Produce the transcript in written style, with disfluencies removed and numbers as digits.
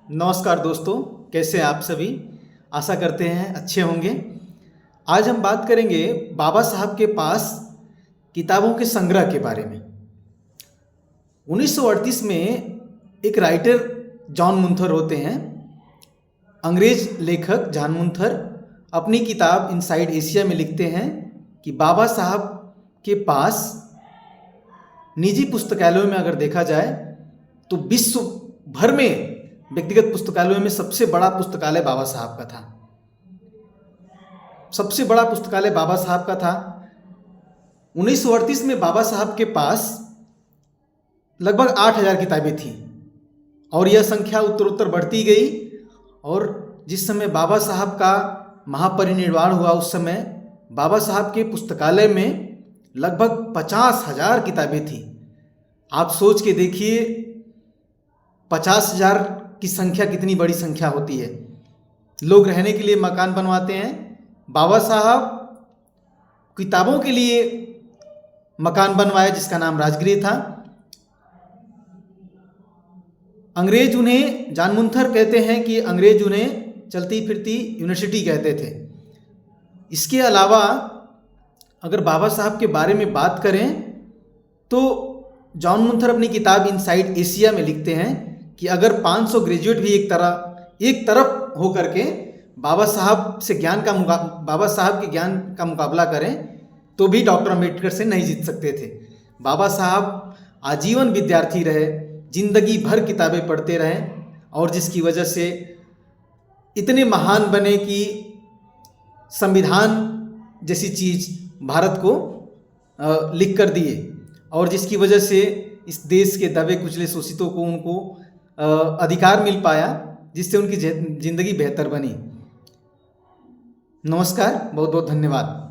नमस्कार दोस्तों, कैसे हैं आप सभी। आशा करते हैं अच्छे होंगे। आज हम बात करेंगे बाबा साहब के पास किताबों के संग्रह के बारे में। 1938 में एक राइटर जॉन मुंथर होते हैं। अंग्रेज लेखक जॉन मुंथर अपनी किताब इनसाइड एशिया में लिखते हैं कि बाबा साहब के पास निजी पुस्तकालयों में अगर देखा जाए तो विश्व भर में व्यक्तिगत पुस्तकालयों में सबसे बड़ा पुस्तकालय बाबा साहब का था। सबसे बड़ा पुस्तकालय बाबा साहब का था। 1938 में बाबा साहब के पास लगभग 8,000 किताबें थीं और यह संख्या उत्तरोत्तर बढ़ती गई। और जिस समय बाबा साहब का महापरिनिर्वाण हुआ उस समय बाबा साहब के पुस्तकालय में लगभग 50,000 किताबें थीं। आप सोच के देखिए 50,000 की संख्या कितनी बड़ी संख्या होती है। लोग रहने के लिए मकान बनवाते हैं। बाबा साहब किताबों के लिए मकान बनवाया जिसका नाम राजगृह था। अंग्रेज उन्हें जॉन मुंथर कहते हैं कि अंग्रेज उन्हें चलती फिरती यूनिवर्सिटी कहते थे। इसके अलावा अगर बाबा साहब के बारे में बात करें तो जॉन मुंथर अपनी किताब इनसाइड एशिया में लिखते हैं कि अगर 500 ग्रेजुएट भी एक तरफ हो करके बाबा साहब के ज्ञान का मुकाबला करें तो भी डॉक्टर अम्बेडकर से नहीं जीत सकते थे। बाबा साहब आजीवन विद्यार्थी रहे, जिंदगी भर किताबें पढ़ते रहे और जिसकी वजह से इतने महान बने कि संविधान जैसी चीज़ भारत को लिख कर दिए और जिसकी वजह से इस देश के दबे कुचले शोषितों को उनको अधिकार मिल पाया, जिससे उनकी ज़िंदगी बेहतर बनी। नमस्कार, बहुत बहुत धन्यवाद।